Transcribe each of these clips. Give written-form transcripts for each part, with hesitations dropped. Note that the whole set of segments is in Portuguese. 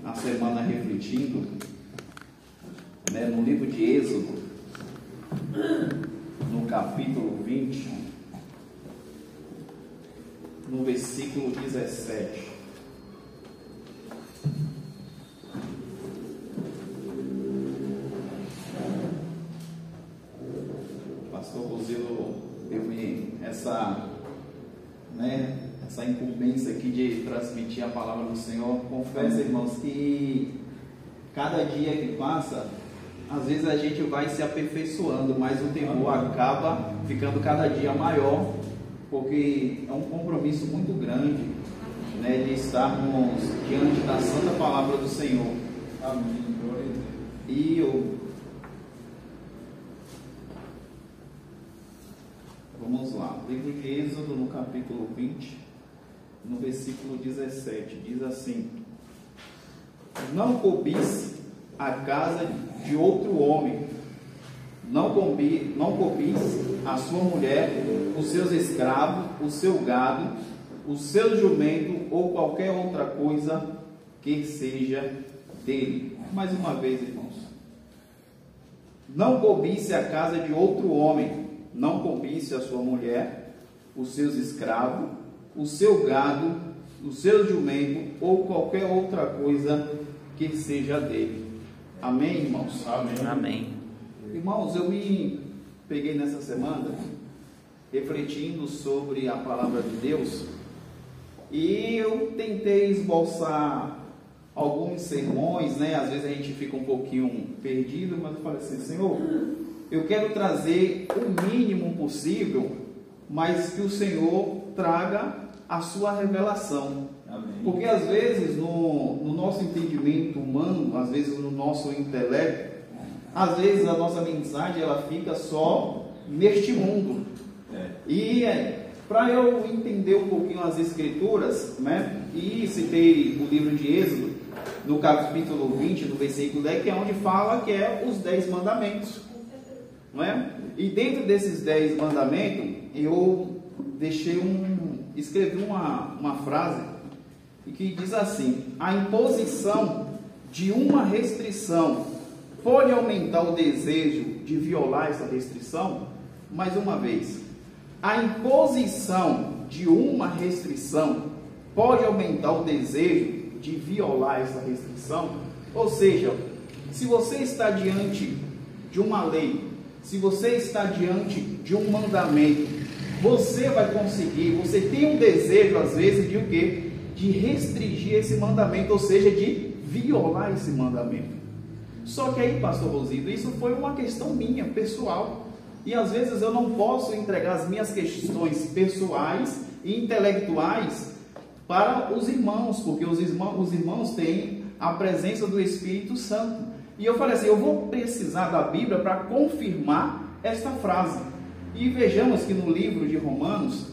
a semana refletindo, né, no livro de Êxodo, no capítulo 20, no versículo 17. Pastor Rosilo teve essa incumbência aqui de transmitir a palavra do Senhor. Confesso, irmãos, que cada dia que passa, às vezes a gente vai se aperfeiçoando, mas o temor acaba ficando cada dia maior, porque é um compromisso muito grande, né, de estarmos diante da santa palavra do Senhor. Amém. Vamos lá, livro de Êxodo, no capítulo 20, no versículo 17, diz assim: não cobice a casa de outro homem, não cobice a sua mulher, os seus escravos, o seu gado, o seu jumento ou qualquer outra coisa que seja dele. Mais uma vez, irmãos, não cobice a casa de outro homem, não cobice a sua mulher, os seus escravos, o seu gado, o seu jumento ou qualquer outra coisa que seja dele. Amém, irmãos? Amém. Amém. Irmãos, eu me peguei nessa semana refletindo sobre a palavra de Deus e eu tentei esboçar alguns sermões, né? Às vezes a gente fica um pouquinho perdido, mas eu falei assim: Senhor, eu quero trazer o mínimo possível, mas que o Senhor traga a sua revelação. Amém. Porque às vezes no nosso entendimento humano, às vezes no nosso intelecto, às vezes a nossa mensagem ela fica só neste mundo. E para eu entender um pouquinho as escrituras, né? E citei o livro de Êxodo, no capítulo 20, no versículo 10, que é onde fala que é os 10 mandamentos. Não é? E dentro desses 10 mandamentos, eu escrevi uma frase que diz assim: a imposição de uma restrição pode aumentar o desejo de violar essa restrição? Mais uma vez, a imposição de uma restrição pode aumentar o desejo de violar essa restrição? Ou seja, se você está diante de uma lei, se você está diante de um mandamento, você vai conseguir, você tem um desejo às vezes de o quê? De restringir esse mandamento, ou seja, de violar esse mandamento. Só que aí, pastor Rosido, isso foi uma questão minha, pessoal, e às vezes eu não posso entregar as minhas questões pessoais e intelectuais para os irmãos, porque os irmãos têm a presença do Espírito Santo. E eu falei assim: eu vou precisar da Bíblia para confirmar esta frase. E vejamos que no livro de Romanos,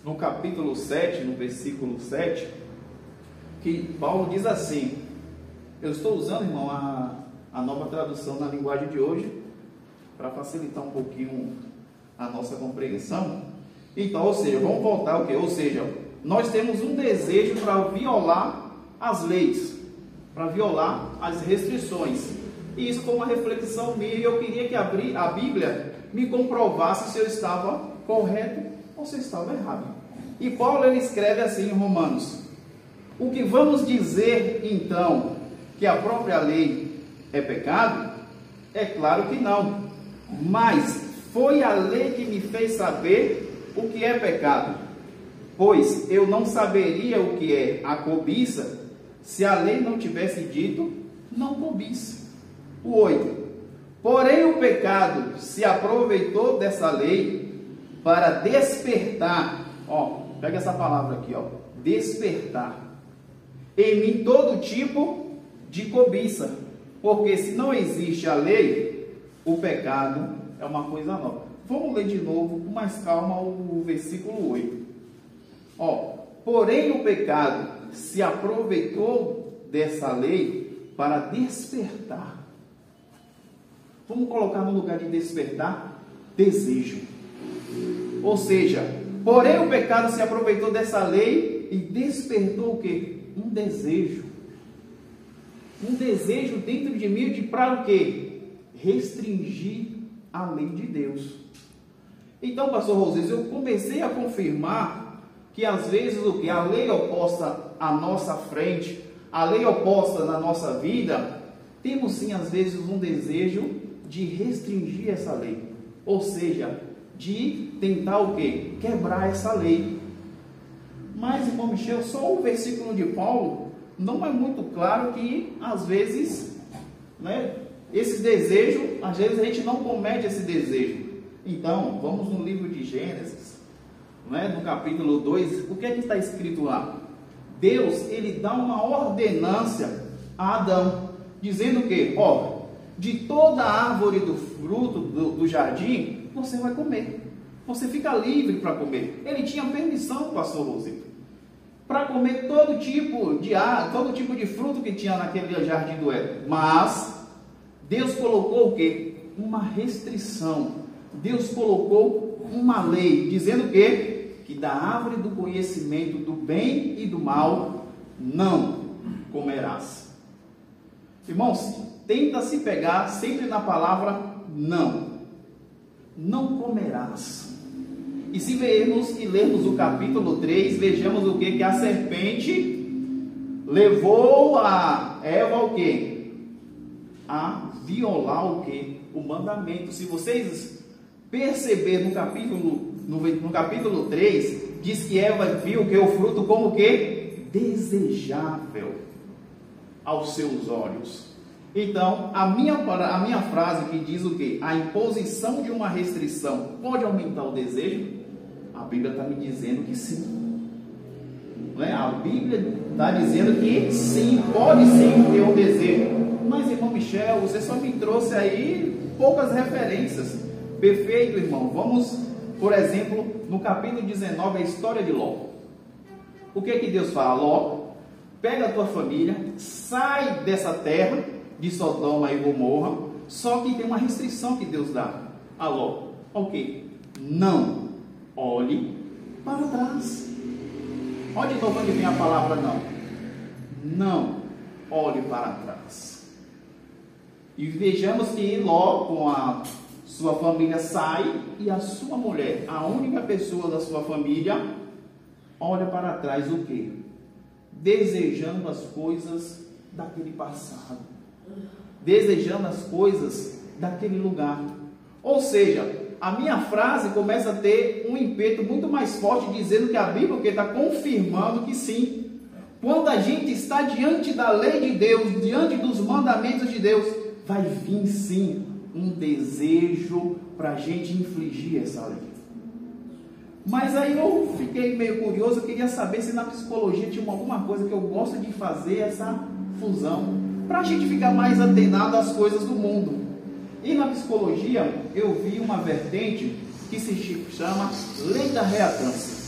no capítulo 7, no versículo 7, que Paulo diz assim, eu estou usando, irmão, a nova tradução na linguagem de hoje, para facilitar um pouquinho a nossa compreensão. Então, ou seja, vamos voltar o quê? Ou seja, nós temos um desejo para violar as leis, para violar as restrições. E isso foi uma reflexão minha, e eu queria que a Bíblia me comprovasse se eu estava correto ou se eu estava errado. E Paulo ele escreve assim em Romanos: o que vamos dizer então, que a própria lei é pecado? É claro que não, mas foi a lei que me fez saber o que é pecado, pois eu não saberia o que é a cobiça se a lei não tivesse dito não cobice. O 8. Porém o pecado se aproveitou dessa lei para despertar, pega essa palavra aqui, despertar em mim todo tipo de cobiça, porque se não existe a lei, o pecado é uma coisa nova. Vamos ler de novo com mais calma o versículo 8. Porém o pecado se aproveitou dessa lei para despertar. Vamos colocar no lugar de despertar, desejo. Ou seja, porém o pecado se aproveitou dessa lei e despertou o quê? Um desejo. um desejo dentro de mim de para o quê? Restringir a lei de Deus. Então, pastor Rosés, eu comecei a confirmar que às vezes o que a lei oposta à nossa frente, a lei oposta na nossa vida, temos sim às vezes um desejo de restringir essa lei, ou seja, de tentar o quê? Quebrar essa lei. Mas, irmão Michel, só o versículo de Paulo não é muito claro que às vezes, né, esse desejo, às vezes a gente não comete esse desejo. Então, vamos no livro de Gênesis, né, no capítulo 2, o que é que está escrito lá? Deus, ele dá uma ordenância a Adão, dizendo que, ó, de toda árvore do fruto do jardim, você vai comer. Você fica livre para comer. Ele tinha permissão, pastor Rosito, para comer todo tipo de fruto que tinha naquele jardim do Éden. Mas Deus colocou o quê? Uma restrição. Deus colocou uma lei, dizendo que da árvore do conhecimento do bem e do mal não comerás. Irmãos, tenta se pegar sempre na palavra não. Não comerás. E se vermos e lermos o capítulo 3, vejamos o que a serpente levou a Eva ao quê? A violar o quê? O mandamento. Se vocês perceberem no capítulo 3, diz que Eva viu que o fruto como que? Desejável aos seus olhos. Então, a minha frase que diz o quê? A imposição de uma restrição pode aumentar o desejo? A Bíblia está me dizendo que sim. Não é? A Bíblia está dizendo que sim, pode sim ter um desejo. Mas, irmão Michel, você só me trouxe aí poucas referências. Perfeito, irmão. Vamos, por exemplo, no capítulo 19, a história de Ló. O que que Deus fala? Ló, pega a tua família, sai dessa terra de Sodoma e Gomorra, só que tem uma restrição que Deus dá a Ló. Ok, não olhe para trás. Olha de novo onde vem a palavra não. Não olhe para trás. E vejamos que Ló, com a sua família, sai e a sua mulher, a única pessoa da sua família, olha para trás o quê? Desejando as coisas daquele passado, desejando as coisas daquele lugar. Ou seja, a minha frase começa a ter um impeto muito mais forte, dizendo que a Bíblia está confirmando que sim, quando a gente está diante da lei de Deus, diante dos mandamentos de Deus, vai vir sim um desejo para a gente infligir essa lei. Mas aí eu fiquei meio curioso, eu queria saber se na psicologia tinha alguma coisa que eu gosto de fazer essa fusão, para a gente ficar mais atenado às coisas do mundo. E na psicologia eu vi uma vertente que se chama lei da reatância.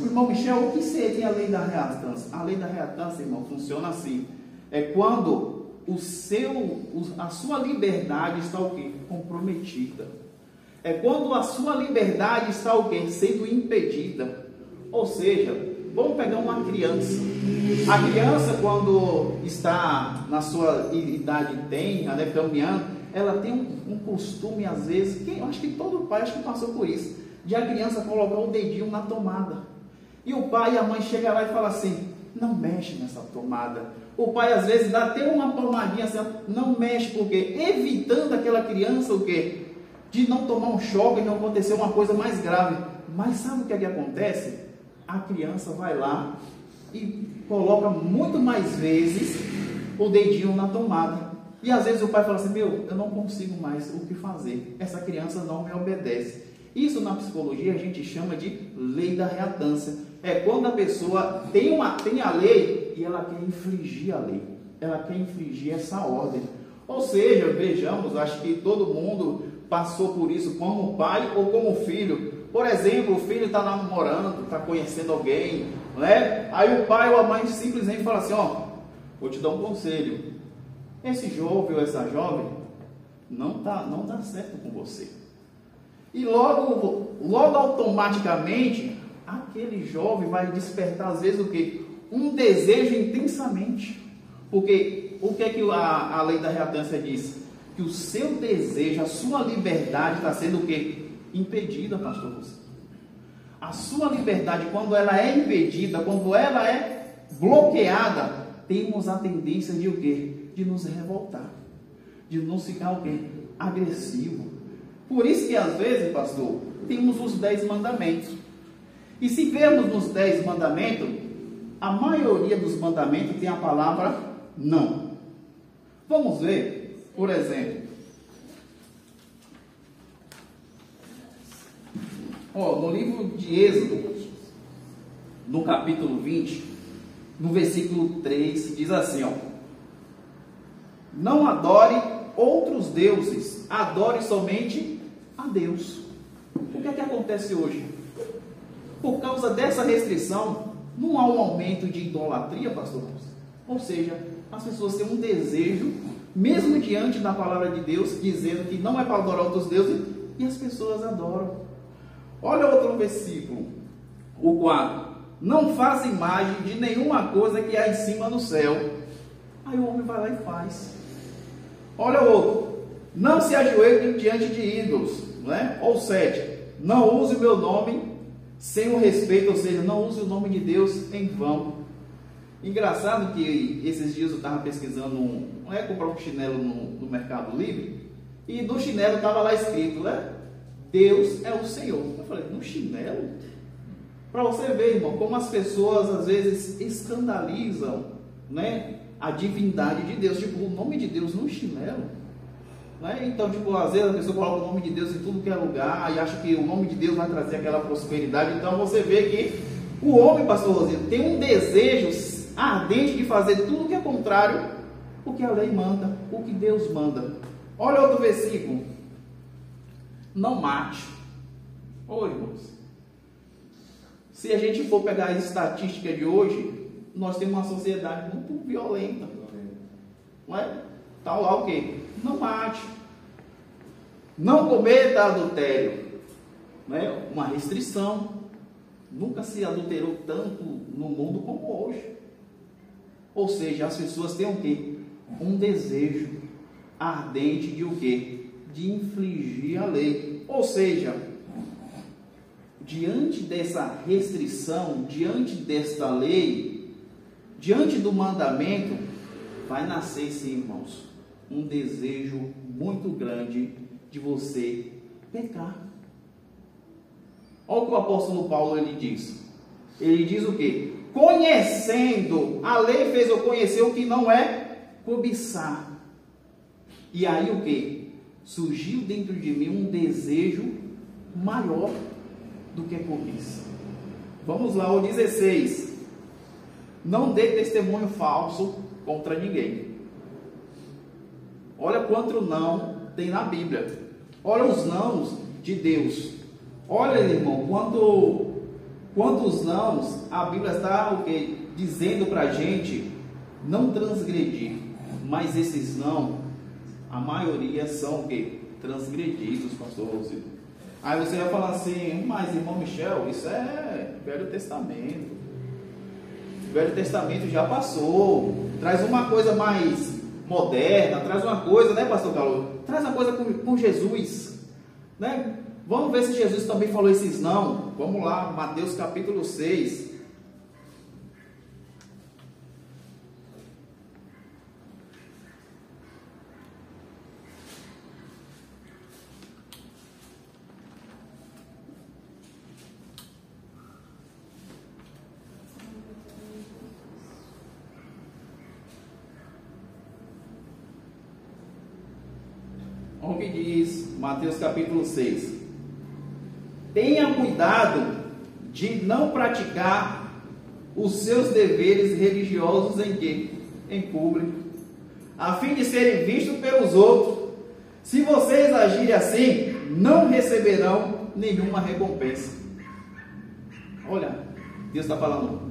O irmão Michel, o que seria a lei da reatância? A lei da reatância, irmão, funciona assim. É quando a sua liberdade está o quê? Comprometida. É quando a sua liberdade está o quê? Sendo impedida. Ou seja, vamos pegar uma criança. A criança, quando está na sua idade tenra, né, caminhando, ela tem um costume, às vezes, que eu acho que todo pai passou por isso, de a criança colocar o dedinho na tomada. E o pai e a mãe chegam lá e falam assim, não mexe nessa tomada. O pai, às vezes, dá até uma palmadinha assim, não mexe, por quê? Evitando aquela criança, o quê? De não tomar um choque e não acontecer uma coisa mais grave. Mas sabe o que é que acontece? A criança vai lá e coloca muito mais vezes o dedinho na tomada. E às vezes o pai fala assim, eu não consigo mais o que fazer. Essa criança não me obedece. Isso na psicologia a gente chama de lei da reatância. É quando a pessoa tem a lei e ela quer infligir a lei. Ela quer infligir essa ordem. Ou seja, vejamos, acho que todo mundo passou por isso como pai ou como filho. Por exemplo, o filho está namorando, está conhecendo alguém, né? Aí o pai ou a mãe simplesmente fala assim, vou te dar um conselho. Esse jovem ou essa jovem não dá certo com você. E logo automaticamente, aquele jovem vai despertar às vezes o quê? Um desejo intensamente. Porque o que é que a lei da reatância diz? Que o seu desejo, a sua liberdade está sendo o quê? Impedida, pastor Lúcio. A sua liberdade, quando ela é impedida, quando ela é bloqueada, temos a tendência de o quê? De nos revoltar, de nos ficar o quê? Agressivo. Por isso que às vezes, pastor, temos os 10 mandamentos. E se vermos nos 10 mandamentos, a maioria dos mandamentos tem a palavra não. Vamos ver, por exemplo, no livro de Êxodo, no capítulo 20, no versículo 3, diz assim, não adore outros deuses, adore somente a Deus. O que é que acontece hoje? Por causa dessa restrição, não há um aumento de idolatria, pastor? Ou seja, as pessoas têm um desejo, mesmo diante da palavra de Deus, dizendo que não é para adorar outros deuses, e as pessoas adoram. Olha outro versículo, o 4. Não faz imagem de nenhuma coisa que há em cima no céu. Aí o homem vai lá e faz. Olha o outro. Não se ajoelhe diante de ídolos, né? Ou 7. Não use o meu nome sem o respeito, ou seja, não use o nome de Deus em vão. Engraçado que esses dias eu estava pesquisando, comprar um chinelo no Mercado Livre, e no chinelo estava lá escrito, né? Deus é o Senhor. Eu falei, no chinelo? Para você ver, irmão, como as pessoas às vezes escandalizam, né, a divindade de Deus, tipo, o nome de Deus no chinelo. Né? Então, tipo, às vezes a pessoa coloca o nome de Deus em tudo que é lugar e acha que o nome de Deus vai trazer aquela prosperidade. Então você vê que o homem, pastor Rosino, tem um desejo ardente de fazer tudo que é contrário o que a lei manda, o que Deus manda. Olha outro versículo. Não mate. Ô, irmãos, se a gente for pegar a estatística de hoje, nós temos uma sociedade muito violenta. Não é? Tá lá o quê? Não mate. Não cometa adultério. Não é? Uma restrição. Nunca se adulterou tanto no mundo como hoje. Ou seja, as pessoas têm o quê? Um desejo ardente de o quê? De infligir a lei. Ou seja, diante dessa restrição, diante desta lei, diante do mandamento, vai nascer, sim, irmãos, um desejo muito grande de você pecar. Olha o que o apóstolo Paulo ele diz. Ele diz o quê? Conhecendo, a lei fez eu conhecer o que não é cobiçar. E aí o quê? Surgiu dentro de mim um desejo maior do que cobiça. Vamos lá, o 16. Não dê testemunho falso contra ninguém. Olha quanto não tem na Bíblia. Olha os nãos de Deus. Olha, irmão, quantos nãos a Bíblia está o quê? Dizendo para a gente não transgredir. Mas esses não, a maioria são o quê? Transgredidos, pastor Rosino. Aí você vai falar assim, mas irmão Michel, isso é Velho Testamento. O Velho Testamento já passou. Traz uma coisa mais moderna, traz uma coisa, né, pastor Carlos? Traz uma coisa com Jesus, né? Vamos ver se Jesus também falou esses não. Vamos lá, Mateus capítulo 6. Olha o que diz Mateus capítulo 6. Tenha cuidado de não praticar os seus deveres religiosos em quê? Em público, a fim de serem vistos pelos outros. Se vocês agirem assim, não receberão nenhuma recompensa. Olha, Deus está falando,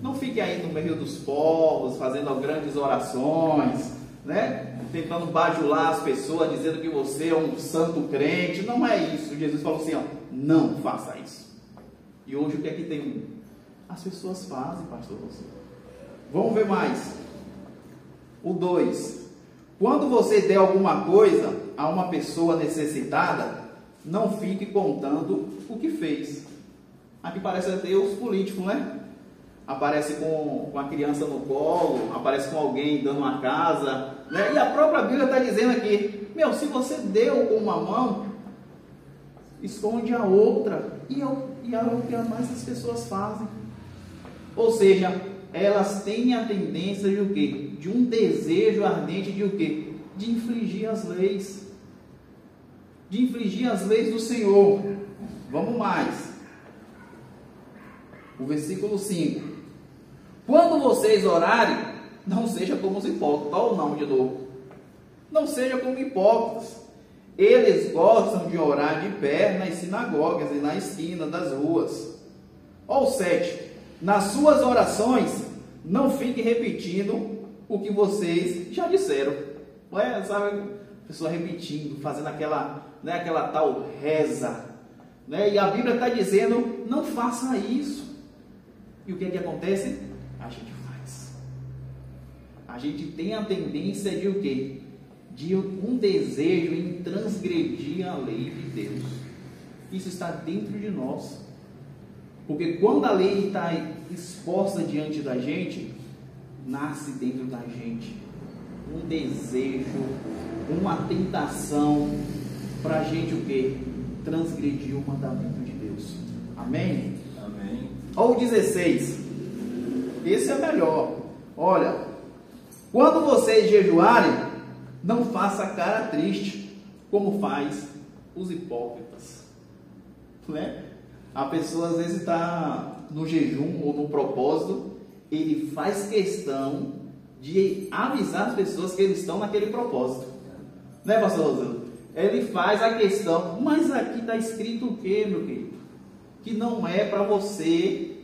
não fique aí no meio dos povos, fazendo grandes orações, né? Tentando bajular as pessoas, dizendo que você é um santo crente. Não é isso. Jesus falou assim, não faça isso. E hoje o que é que tem? As pessoas fazem, pastor. Vamos ver mais. O 2. Quando você der alguma coisa a uma pessoa necessitada, não fique contando o que fez. Aqui parece até os políticos, né? Aparece com a criança no colo, aparece com alguém dando uma casa, né? E a própria Bíblia está dizendo aqui, se você deu com uma mão, esconde a outra. E é o que mais as pessoas fazem. Ou seja, elas têm a tendência de o quê? De um desejo ardente de o quê? De infringir as leis. De infringir as leis do Senhor. Vamos mais. O versículo 5. Quando vocês orarem, não seja como os hipócritas. Olha o nome de novo. Não seja como hipócritas. Eles gostam de orar de pé nas sinagogas e na esquina das ruas. Olha o 7. Nas suas orações, não fiquem repetindo o que vocês já disseram. Não é? Sabe? A pessoa repetindo, fazendo aquela tal reza. Né? E a Bíblia está dizendo, não faça isso. E o que é que acontece? A gente faz. A gente tem a tendência de o quê? De um desejo em transgredir a lei de Deus. Isso está dentro de nós. Porque quando a lei está exposta diante da gente, nasce dentro da gente um desejo, uma tentação para a gente o quê? Transgredir o mandamento de Deus. Amém? Amém. Ou 16. Esse é melhor. Olha, quando vocês jejuarem, não faça cara triste, como faz os hipócritas. Né? A pessoa às vezes está no jejum ou no propósito, ele faz questão de avisar as pessoas que eles estão naquele propósito. Né, pastor Rosano? Ele faz a questão, mas aqui está escrito o quê, meu querido? Que não é para você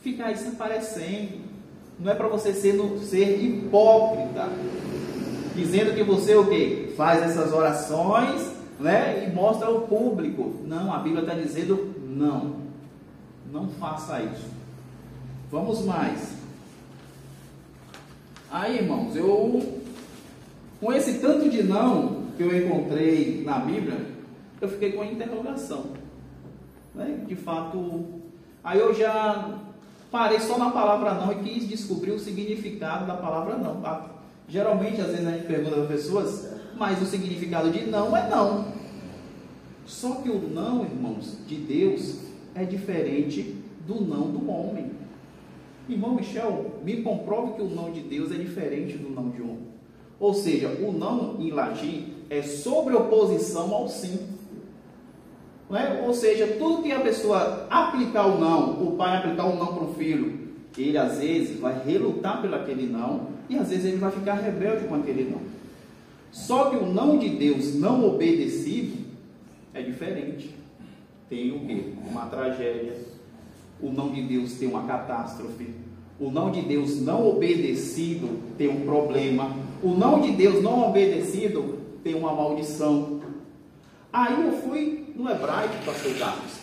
ficar aí se aparecendo, não é para você ser hipócrita, dizendo que você o quê? Faz essas orações, né, e mostra ao público. Não, a Bíblia está dizendo não faça isso. Vamos mais. Aí, irmãos, com esse tanto de não que eu encontrei na Bíblia, eu fiquei com a interrogação, né? De fato, aí eu já parei só na palavra não e quis descobrir o significado da palavra não. Geralmente, às vezes a gente pergunta às pessoas, mas o significado de não é não. Só que o não, irmãos, de Deus é diferente do não do homem. Irmão Michel, me comprove que o não de Deus é diferente do não de homem. Ou seja, o não em latim é sobre oposição ao sim. Não é? Ou seja, tudo que a pessoa aplicar o não, o pai aplicar o não para o filho, ele às vezes vai relutar pelo aquele não e às vezes ele vai ficar rebelde com aquele não. Só que o não de Deus não obedecido é diferente. Tem o quê? Uma tragédia. O não de Deus tem uma catástrofe. O não de Deus não obedecido tem um problema. O não de Deus não obedecido tem uma maldição. Aí eu fui no hebraico, pastor Carlos.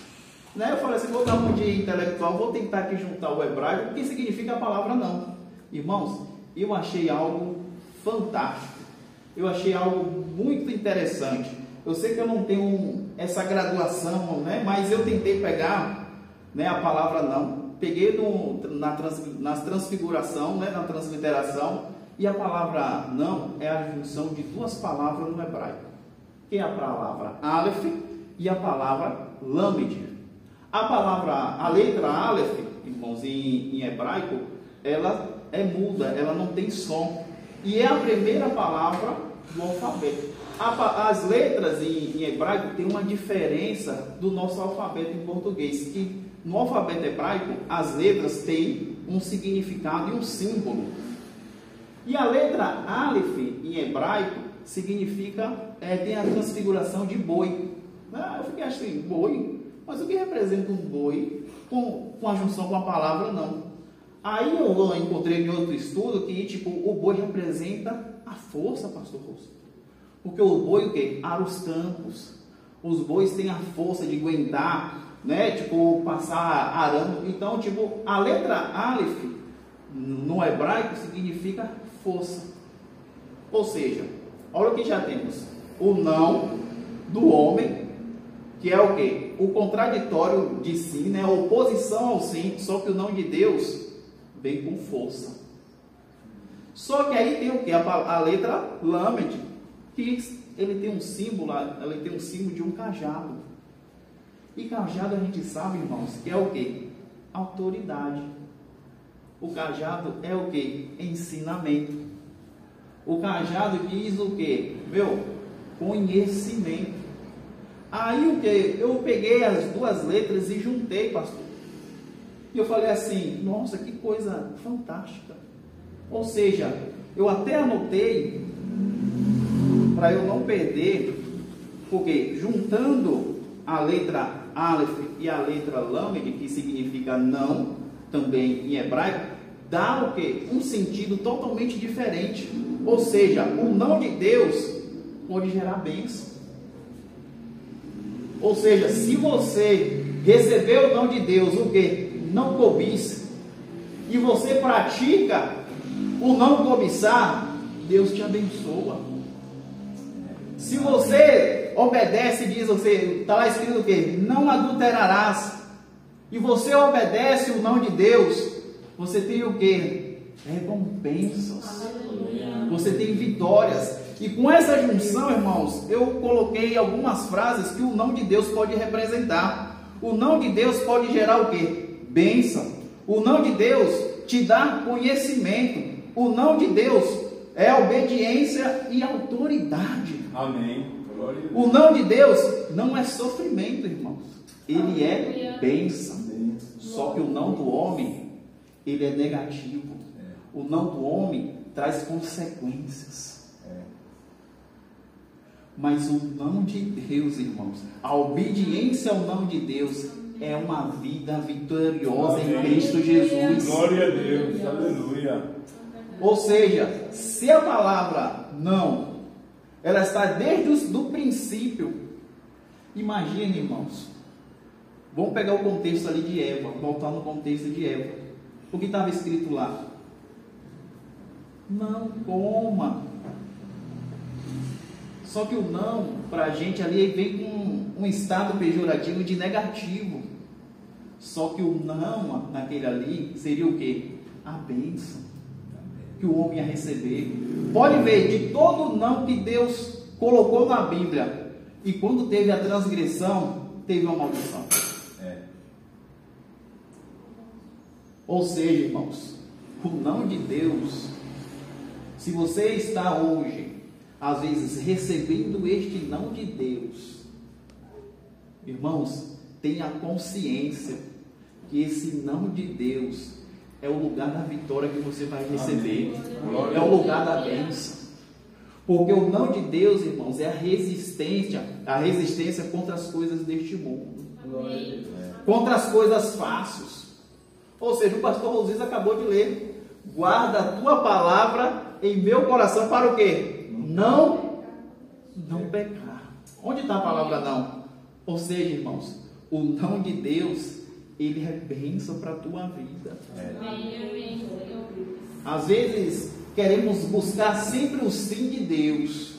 Né? Eu falei assim, vou dar um dia intelectual, vou tentar aqui juntar o hebraico, o que significa a palavra não. Irmãos, eu achei algo fantástico. Eu achei algo muito interessante. Eu sei que eu não tenho essa graduação, né? Mas eu tentei pegar, né, a palavra não. Peguei na transfiguração, né, na transliteração. E a palavra não é a junção de duas palavras no hebraico. Que é a palavra Aleph e a palavra Lamed. A letra Aleph, irmãos, em hebraico, ela é muda, ela não tem som. E é a primeira palavra do alfabeto. As letras em hebraico têm uma diferença do nosso alfabeto em português, que no alfabeto hebraico as letras têm um significado e um símbolo. E a letra Aleph em hebraico significa, tem a transfiguração de boi. Eu fiquei achando, boi? Mas o que representa um boi com a junção com a palavra não? Aí eu encontrei em outro estudo que o boi representa a força, pastor Rosso. Porque o boi o quê? Ara os campos. Os bois têm a força de aguentar, né? Passar arando. Então, a letra Aleph no hebraico significa força. Ou seja, olha o que já temos. O não do homem, que é o quê? O contraditório de si, né? A oposição ao sim, só que o não de Deus vem com força. Só que aí tem o quê? A letra Lamed, que ele tem um símbolo, ele tem um símbolo de um cajado. E cajado a gente sabe, irmãos, que é o quê? Autoridade. O cajado é o quê? Ensinamento. O cajado diz o quê? Conhecimento. Aí o que? Eu peguei as duas letras e juntei, pastor. E eu falei assim, nossa, que coisa fantástica. Ou seja, eu até anotei, para eu não perder, porque juntando a letra Aleph e a letra Lamed, que significa não, também em hebraico, dá o quê? Um sentido totalmente diferente. Ou seja, o não de Deus pode gerar bênção. Ou seja, se você recebeu o não de Deus, o quê? Não cobiça, e você pratica o não cobiçar, Deus te abençoa. Se você obedece, diz você, está lá escrito o quê? Não adulterarás. E você obedece o não de Deus, você tem o quê? Recompensas. Você tem vitórias. E com essa junção, irmãos, eu coloquei algumas frases que o não de Deus pode representar. O não de Deus pode gerar o quê? Bênção. O não de Deus te dá conhecimento. O não de Deus é obediência e autoridade. Amém. O não de Deus não é sofrimento, irmãos. Ele é bênção. Só que o não do homem, ele é negativo. O não do homem traz consequências. Mas o não de Deus, irmãos, a obediência ao não de Deus é uma vida vitoriosa em Cristo Jesus. Glória a Deus, aleluia. Ou seja, se a palavra não, ela está desde o princípio. Imagine, irmãos, vamos pegar o contexto ali de Eva, voltar no contexto de Eva. O que estava escrito lá? Não coma. Só que o não, para a gente ali, vem com um estado pejorativo de negativo. Só que o não, naquele ali, seria o quê? A bênção que o homem ia receber. Pode ver, de todo não que Deus colocou na Bíblia, e quando teve a transgressão, teve uma maldição. Ou seja, irmãos, o não de Deus, se você está hoje, às vezes, recebendo este não de Deus, irmãos, tenha consciência que esse não de Deus é o lugar da vitória que você vai receber. É o lugar da bênção. Porque o não de Deus, irmãos, é a resistência contra as coisas deste mundo. Contra as coisas fáceis. Ou seja, o pastor Rosias acabou de ler: guarda a tua palavra em meu coração para o quê? Não pecar. Onde está a palavra não? Ou seja, irmãos, o não de Deus, ele é bênção para a tua vida. Às vezes queremos buscar sempre o sim de Deus,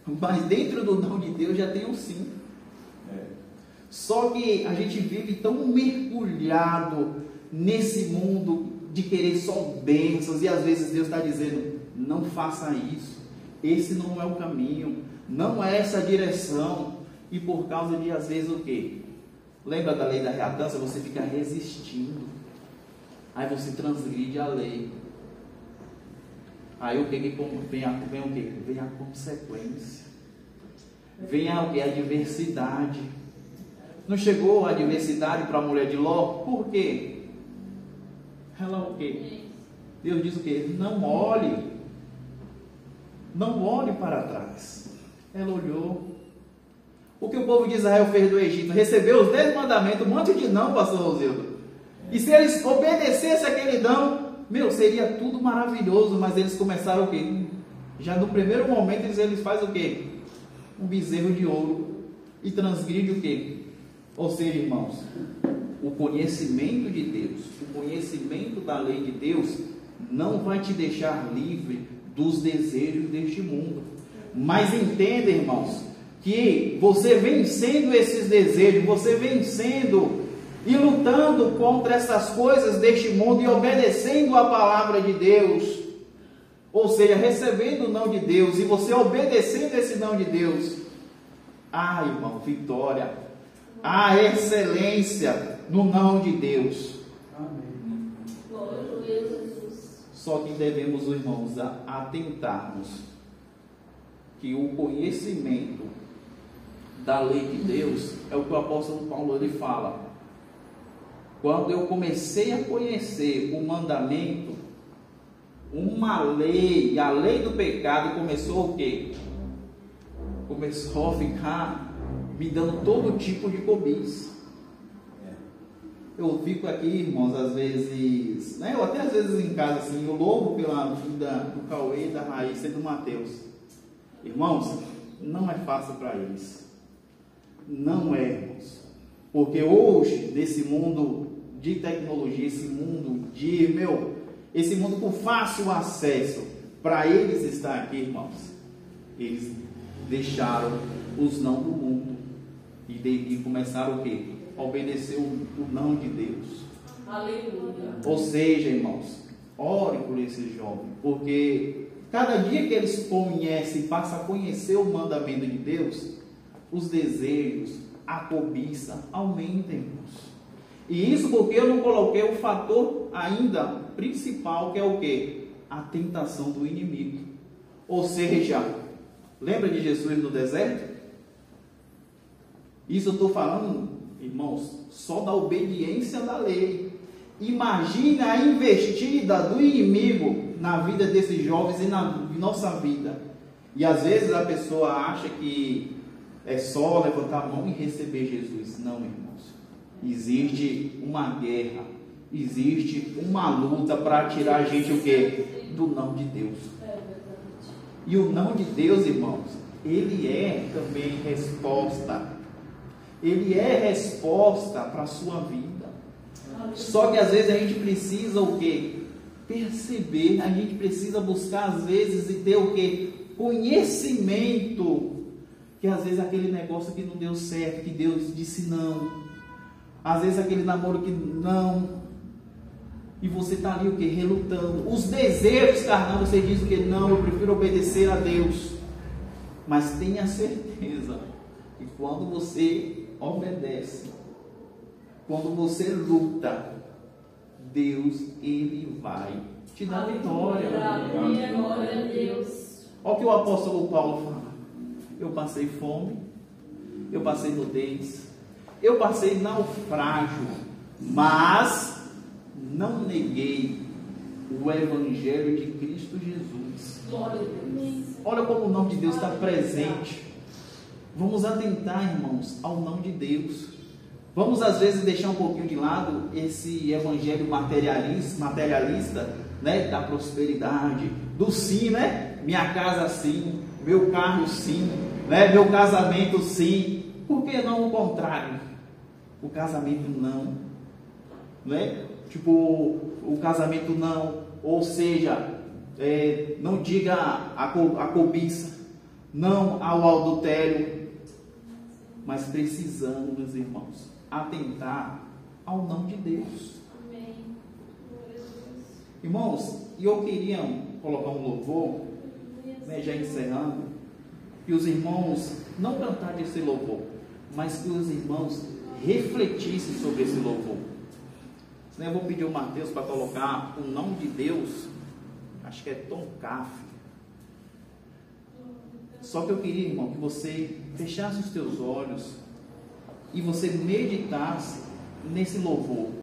mas dentro do não de Deus já tem o sim. Só que a gente vive tão mergulhado nesse mundo de querer só bênçãos, e às vezes Deus está dizendo: não faça isso, esse não é o caminho, não é essa a direção. E por causa de, às vezes, o quê? Lembra da lei da reatância? Você fica resistindo, aí você transgride a lei. Aí o que vem o quê? Vem a consequência, vem a adversidade. Não chegou a adversidade para a mulher de Ló? Por quê? Ela o quê? Deus diz o quê? Não olhe para trás. Ela olhou. O que o povo de Israel fez do Egito? Recebeu os 10 mandamentos, um monte de não, pastor Rosildo. E se eles obedecessem aquele não, seria tudo maravilhoso. Mas eles começaram o quê? Já no primeiro momento eles fazem o quê? Um bezerro de ouro. E transgride o quê? Ou seja, irmãos, o conhecimento de Deus, o conhecimento da lei de Deus não vai te deixar livre dos desejos deste mundo. Mas entenda, irmãos, que você vencendo esses desejos, você vencendo e lutando contra essas coisas deste mundo e obedecendo a palavra de Deus, ou seja, recebendo o não de Deus e você obedecendo esse não de Deus, irmão, vitória, a excelência no não de Deus. Amém. Só que devemos, irmãos, atentarmos que o conhecimento da lei de Deus é o que o apóstolo Paulo ele fala. Quando eu comecei a conhecer o mandamento, uma lei, a lei do pecado começou o quê? Começou a ficar me dando todo tipo de cobiça. Eu fico aqui, irmãos, às vezes, né? Eu até às vezes em casa assim, eu louvo pela vida do Cauê, da Raíssa e do Mateus. Irmãos, não é fácil para eles. Não é, irmãos. Porque hoje, nesse mundo de tecnologia, esse mundo esse mundo com fácil acesso, para eles estar aqui, irmãos, eles deixaram os não do mundo e começaram o quê? A obedecer o não de Deus. Aleluia. Ou seja, irmãos, ore por esses jovens, porque cada dia que eles conhecem e passam a conhecer o mandamento de Deus, os desejos, a cobiça aumentam, irmãos. E isso porque eu não coloquei o fator ainda principal, que é o quê? A tentação do inimigo. Ou seja, lembra de Jesus no deserto? Isso eu estou falando, irmãos, só da obediência da lei. Imagina a investida do inimigo na vida desses jovens e na nossa vida. E às vezes a pessoa acha que é só levantar a mão e receber Jesus. Não, irmãos. Existe uma guerra, existe uma luta para tirar a gente o quê? Do não de Deus. E o não de Deus, irmãos, ele é também resposta. Ele é resposta para a sua vida. Só que às vezes a gente precisa o quê? Perceber, a gente precisa buscar às vezes e ter o quê? Conhecimento. Que às vezes aquele negócio que não deu certo, que Deus disse não. Às vezes aquele namoro que não. E você está ali o quê? Relutando. Os desejos carnais, você diz o quê? Não, eu prefiro obedecer a Deus. Mas tenha certeza que quando você obedece, quando você luta, Deus, Ele vai te dar vitória. Glória a Deus. Olha o que o apóstolo Paulo fala. Eu passei fome, eu passei nudez, eu passei naufrágio, mas não neguei o Evangelho de Cristo Jesus. Glória a Deus. Olha como o nome de Deus está presente. Vamos atentar, irmãos, ao nome de Deus. Vamos às vezes deixar um pouquinho de lado esse evangelho materialista, né, da prosperidade, do sim, né? Minha casa sim, meu carro sim, né? Meu casamento sim. Por que não o contrário? O casamento não, né? Tipo, o casamento não, ou seja, não diga a cobiça, não ao adultério, mas precisamos, meus irmãos, atentar ao não de Deus. Amém. Irmãos, e eu queria colocar um louvor, né, já encerrando, que os irmãos não cantassem esse louvor, mas que os irmãos refletissem sobre esse louvor. Senão eu vou pedir o Mateus para colocar o não de Deus, acho que é Tom Caff. Só que eu queria, irmão, que você fechasse os teus olhos e você meditasse nesse louvor.